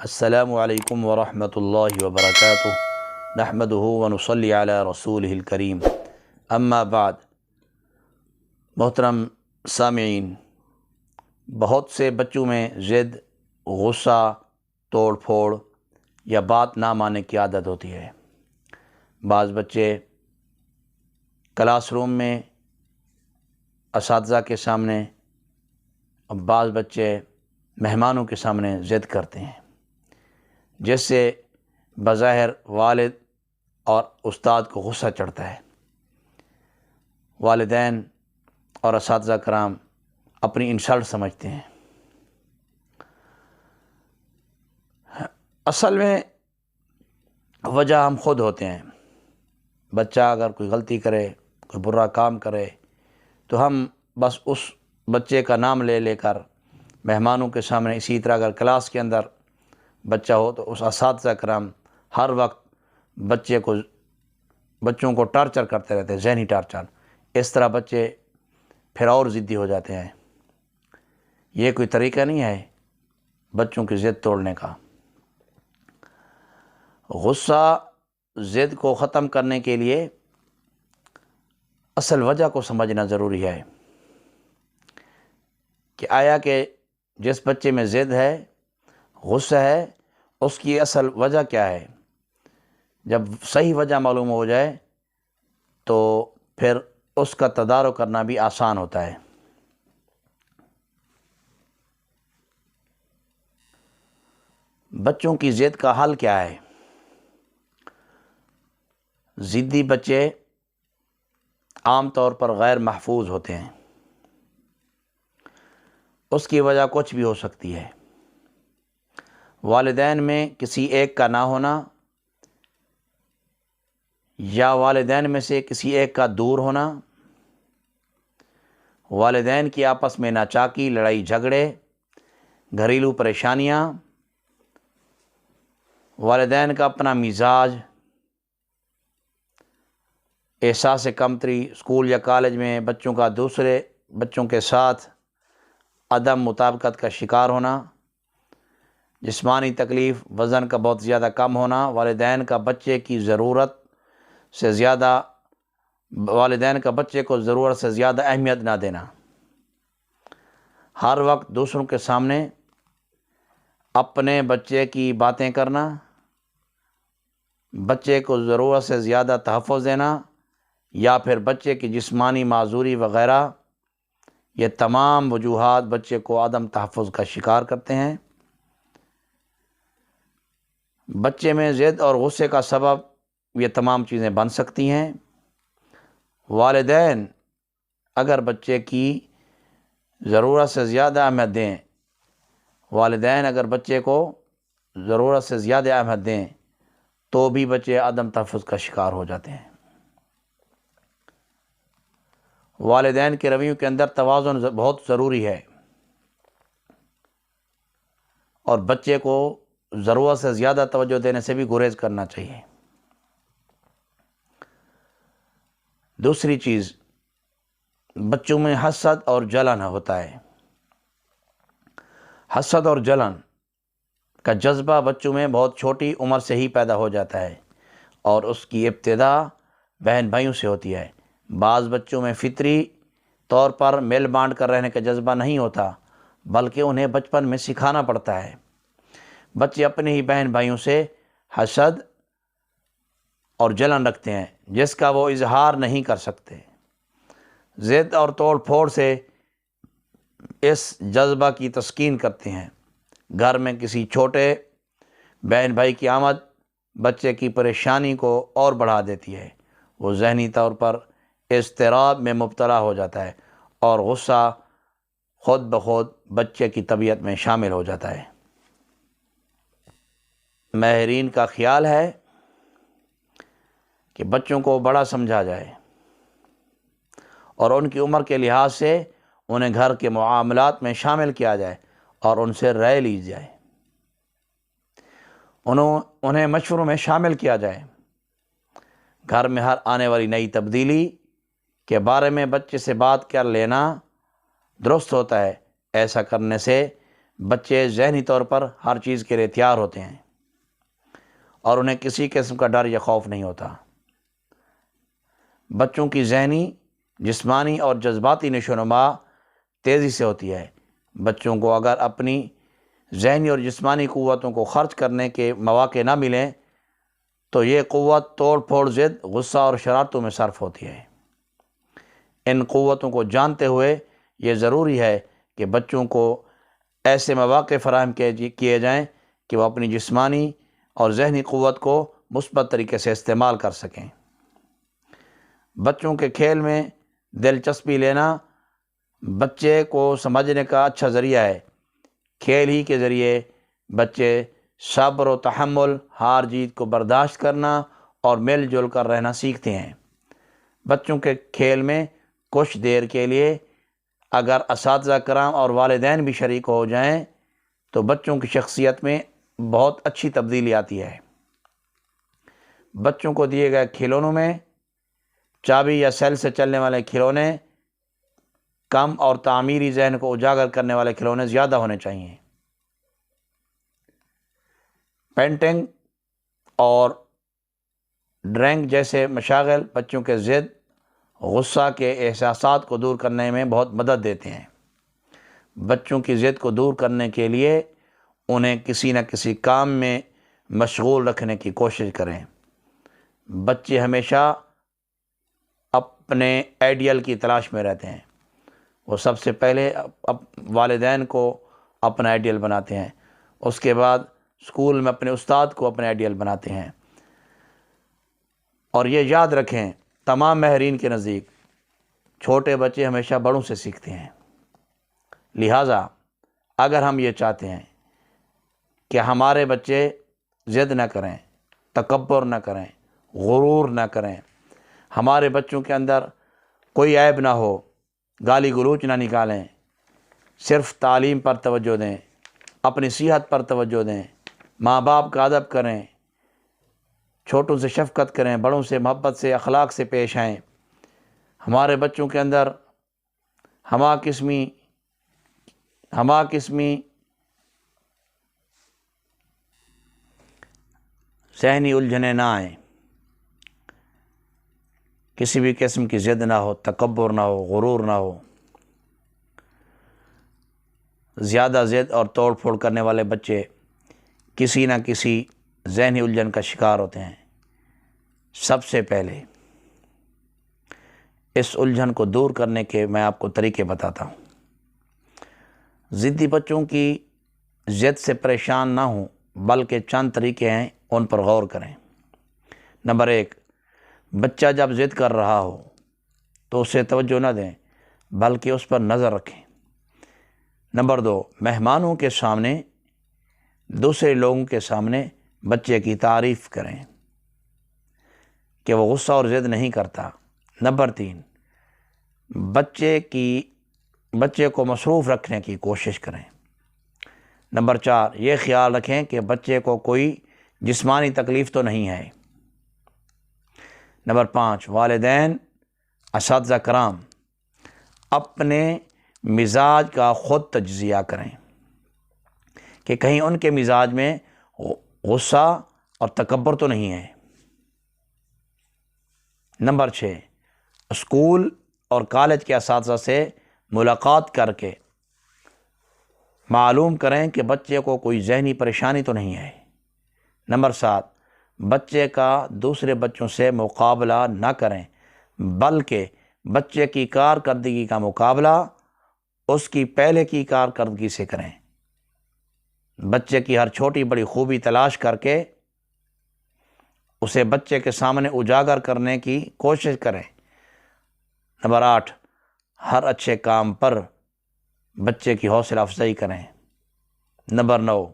السلام علیکم ورحمۃ اللہ وبرکاتہ نحمدہ ونصلی علی رسولہ الکریم اما بعد۔ محترم سامعین، بہت سے بچوں میں ضد، غصہ، توڑ پھوڑ یا بات نہ ماننے کی عادت ہوتی ہے۔ بعض بچے کلاس روم میں اساتذہ کے سامنے، اور بعض بچے مہمانوں کے سامنے ضد کرتے ہیں، جس سے بظاہر والد اور استاد کو غصہ چڑھتا ہے۔ والدین اور اساتذہ کرام اپنی انسلٹ سمجھتے ہیں۔ اصل میں وجہ ہم خود ہوتے ہیں۔ بچہ اگر کوئی غلطی کرے، کوئی برا کام کرے، تو ہم بس اس بچے کا نام لے لے کر مہمانوں کے سامنے، اسی طرح اگر کلاس کے اندر بچہ ہو تو اس اساتذہ کرام ہر وقت بچوں کو ٹارچر کرتے رہتے ہیں، ذہنی ٹارچر۔ اس طرح بچے پھر اور ضدی ہو جاتے ہیں۔ یہ کوئی طریقہ نہیں ہے بچوں کی ضد توڑنے کا۔ غصہ، ضد کو ختم کرنے کے لیے اصل وجہ کو سمجھنا ضروری ہے کہ آیا کہ جس بچے میں ضد ہے، غصہ ہے، اس کی اصل وجہ کیا ہے۔ جب صحیح وجہ معلوم ہو جائے تو پھر اس کا تدارک کرنا بھی آسان ہوتا ہے۔ بچوں کی ضد کا حل کیا ہے؟ ضدی بچے عام طور پر غیر محفوظ ہوتے ہیں۔ اس کی وجہ کچھ بھی ہو سکتی ہے۔ والدین میں کسی ایک کا نہ ہونا، یا والدین میں سے کسی ایک کا دور ہونا، والدین کی آپس میں ناچاکی، لڑائی جھگڑے، گھریلو پریشانیاں، والدین کا اپنا مزاج، احساس کمتری، اسکول یا کالج میں بچوں کا دوسرے بچوں کے ساتھ عدم مطابقت کا شکار ہونا، جسمانی تکلیف، وزن کا بہت زیادہ کم ہونا، والدین کا بچے کو ضرورت سے زیادہ اہمیت نہ دینا، ہر وقت دوسروں کے سامنے اپنے بچے کی باتیں کرنا، بچے کو ضرورت سے زیادہ تحفظ دینا، یا پھر بچے کی جسمانی معذوری وغیرہ، یہ تمام وجوہات بچے کو عدم تحفظ کا شکار کرتے ہیں۔ بچے میں ضد اور غصے کا سبب یہ تمام چیزیں بن سکتی ہیں۔ والدین اگر بچے کی ضرورت سے زیادہ اہمیت دیں، تو بھی بچے عدم تحفظ کا شکار ہو جاتے ہیں۔ والدین کے رویوں کے اندر توازن بہت ضروری ہے، اور بچے کو ضرورت سے زیادہ توجہ دینے سے بھی گریز کرنا چاہیے۔ دوسری چیز، بچوں میں حسد اور جلن ہوتا ہے۔ حسد اور جلن کا جذبہ بچوں میں بہت چھوٹی عمر سے ہی پیدا ہو جاتا ہے، اور اس کی ابتدا بہن بھائیوں سے ہوتی ہے۔ بعض بچوں میں فطری طور پر مل بانٹ کر رہنے کا جذبہ نہیں ہوتا، بلکہ انہیں بچپن میں سکھانا پڑتا ہے۔ بچے اپنے ہی بہن بھائیوں سے حسد اور جلن رکھتے ہیں، جس کا وہ اظہار نہیں کر سکتے۔ ضد اور توڑ پھوڑ سے اس جذبہ کی تسکین کرتے ہیں۔ گھر میں کسی چھوٹے بہن بھائی کی آمد بچے کی پریشانی کو اور بڑھا دیتی ہے۔ وہ ذہنی طور پر اضطراب میں مبتلا ہو جاتا ہے، اور غصہ خود بخود بچے کی طبیعت میں شامل ہو جاتا ہے۔ ماہرین کا خیال ہے کہ بچوں کو بڑا سمجھا جائے، اور ان کی عمر کے لحاظ سے انہیں گھر کے معاملات میں شامل کیا جائے، اور ان سے رائے لی جائے، انہیں مشوروں میں شامل کیا جائے۔ گھر میں ہر آنے والی نئی تبدیلی کے بارے میں بچے سے بات کر لینا درست ہوتا ہے۔ ایسا کرنے سے بچے ذہنی طور پر ہر چیز کے لیے تیار ہوتے ہیں اور انہیں کسی قسم کا ڈر یا خوف نہیں ہوتا۔ بچوں کی ذہنی، جسمانی اور جذباتی نشو و نما تیزی سے ہوتی ہے۔ بچوں کو اگر اپنی ذہنی اور جسمانی قوتوں کو خرچ کرنے کے مواقع نہ ملیں تو یہ قوت توڑ پھوڑ، ضد، غصہ اور شرارتوں میں صرف ہوتی ہے۔ ان قوتوں کو جانتے ہوئے یہ ضروری ہے کہ بچوں کو ایسے مواقع فراہم کیے جائیں کہ وہ اپنی جسمانی اور ذہنی قوت کو مثبت طریقے سے استعمال کر سکیں۔ بچوں کے کھیل میں دلچسپی لینا بچے کو سمجھنے کا اچھا ذریعہ ہے۔ کھیل ہی کے ذریعے بچے صبر و تحمل، ہار جیت کو برداشت کرنا اور مل جل کر رہنا سیکھتے ہیں۔ بچوں کے کھیل میں کچھ دیر کے لیے اگر اساتذہ کرام اور والدین بھی شریک ہو جائیں تو بچوں کی شخصیت میں بہت اچھی تبدیلی آتی ہے۔ بچوں کو دیے گئے کھلونوں میں چابی یا سیل سے چلنے والے کھلونے کم اور تعمیری ذہن کو اجاگر کرنے والے کھلونے زیادہ ہونے چاہیے۔ پینٹنگ اور ڈرائنگ جیسے مشاغل بچوں کے ضد، غصہ کے احساسات کو دور کرنے میں بہت مدد دیتے ہیں۔ بچوں کی ضد کو دور کرنے کے لیے انہیں کسی نہ کسی کام میں مشغول رکھنے کی کوشش کریں۔ بچے ہمیشہ اپنے آئیڈیل کی تلاش میں رہتے ہیں۔ وہ سب سے پہلے والدین کو اپنا آئیڈیل بناتے ہیں، اس کے بعد اسکول میں اپنے استاد کو اپنے آئیڈیل بناتے ہیں۔ اور یہ یاد رکھیں، تمام ماہرین کے نزدیک چھوٹے بچے ہمیشہ بڑوں سے سیکھتے ہیں۔ لہٰذا اگر ہم یہ چاہتے ہیں کہ ہمارے بچے ضد نہ کریں، تکبر نہ کریں، غرور نہ کریں، ہمارے بچوں کے اندر کوئی عیب نہ ہو، گالی گلوچ نہ نکالیں، صرف تعلیم پر توجہ دیں، اپنی صحت پر توجہ دیں، ماں باپ کا ادب کریں، چھوٹوں سے شفقت کریں، بڑوں سے محبت سے، اخلاق سے پیش آئیں، ہمارے بچوں کے اندر ہمہ قسمی ذہنی الجھنیں نہ آئیں، کسی بھی قسم کی ضد نہ ہو، تکبر نہ ہو، غرور نہ ہو۔ زیادہ ضد اور توڑ پھوڑ کرنے والے بچے کسی نہ کسی ذہنی الجھن کا شکار ہوتے ہیں۔ سب سے پہلے اس الجھن کو دور کرنے کے میں آپ کو طریقے بتاتا ہوں۔ ضدی بچوں کی ضد سے پریشان نہ ہوں، بلکہ چند طریقے ہیں، ان پر غور کریں۔ نمبر 1، بچہ جب ضد کر رہا ہو تو اسے توجہ نہ دیں، بلکہ اس پر نظر رکھیں۔ نمبر 2، مہمانوں کے سامنے، دوسرے لوگوں کے سامنے بچے کی تعریف کریں کہ وہ غصہ اور ضد نہیں کرتا۔ نمبر 3، بچے کو مصروف رکھنے کی کوشش کریں۔ نمبر 4، یہ خیال رکھیں کہ بچے کو کوئی جسمانی تکلیف تو نہیں ہے۔ نمبر 5، والدین، اساتذہ کرام اپنے مزاج کا خود تجزیہ کریں کہ کہیں ان کے مزاج میں غصہ اور تکبر تو نہیں ہے۔ نمبر 6، اسکول اور کالج کے اساتذہ سے ملاقات کر کے معلوم کریں کہ بچے کو کوئی ذہنی پریشانی تو نہیں ہے۔ نمبر 7، بچے کا دوسرے بچوں سے مقابلہ نہ کریں، بلکہ بچے کی کارکردگی کا مقابلہ اس کی پہلے کی کارکردگی سے کریں۔ بچے کی ہر چھوٹی بڑی خوبی تلاش کر کے اسے بچے کے سامنے اجاگر کرنے کی کوشش کریں۔ نمبر 8، ہر اچھے کام پر بچے کی حوصلہ افزائی کریں۔ نمبر 9،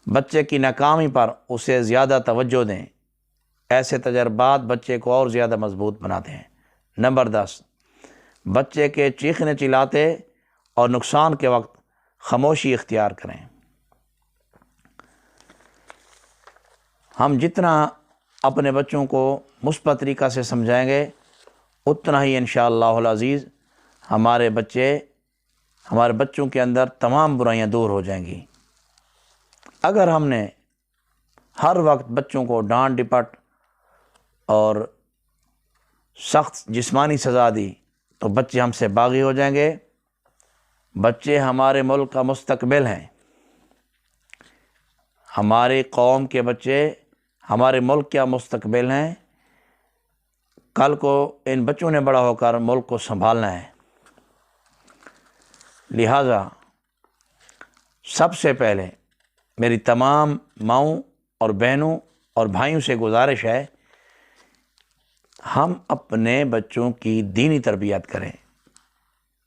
بچے کی ناکامی پر اسے زیادہ توجہ دیں، ایسے تجربات بچے کو اور زیادہ مضبوط بناتے ہیں۔ نمبر 10، بچے کے چیخنے چلاتے اور نقصان کے وقت خاموشی اختیار کریں۔ ہم جتنا اپنے بچوں کو مثبت طریقہ سے سمجھائیں گے اتنا ہی انشاءاللہ العزیز ہمارے بچے ہمارے بچوں کے اندر تمام برائیاں دور ہو جائیں گی۔ اگر ہم نے ہر وقت بچوں کو ڈانٹ ڈپٹ اور سخت جسمانی سزا دی تو بچے ہم سے باغی ہو جائیں گے۔ بچے ہمارے ملک کا مستقبل ہیں، ہماری قوم کے بچے ہمارے ملک کا مستقبل ہیں۔ کل کو ان بچوں نے بڑا ہو کر ملک کو سنبھالنا ہے۔ لہٰذا سب سے پہلے میری تمام ماؤں اور بہنوں اور بھائیوں سے گزارش ہے، ہم اپنے بچوں کی دینی تربیت کریں۔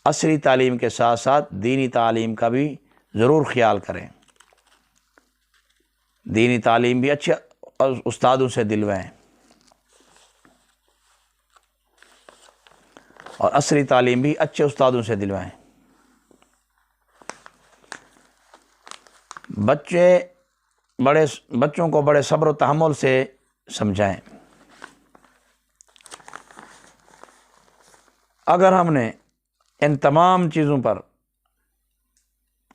عصری تعلیم کے ساتھ ساتھ دینی تعلیم کا بھی ضرور خیال کریں۔ دینی تعلیم بھی اچھے استادوں سے دلوائیں اور عصری تعلیم بھی اچھے استادوں سے دلوائیں۔ بچوں کو بڑے صبر و تحمل سے سمجھائیں۔ اگر ہم نے ان تمام چیزوں پر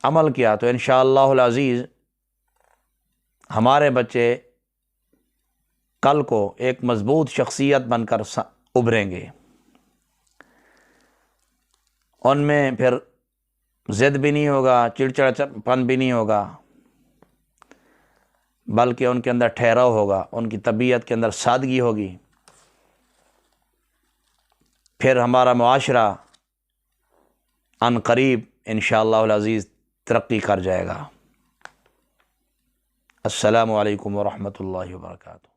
عمل کیا تو انشاءاللہ العزیز ہمارے بچے کل کو ایک مضبوط شخصیت بن کر ابھریں گے۔ ان میں پھر ضد بھی نہیں ہوگا، چڑچڑاپن بھی نہیں ہوگا، بلکہ ان کے اندر ٹھہراؤ ہوگا، ان کی طبیعت کے اندر سادگی ہوگی۔ پھر ہمارا معاشرہ عن قریب انشاءاللہ العزیز ترقی کر جائے گا۔ السلام علیکم ورحمۃ اللہ وبرکاتہ۔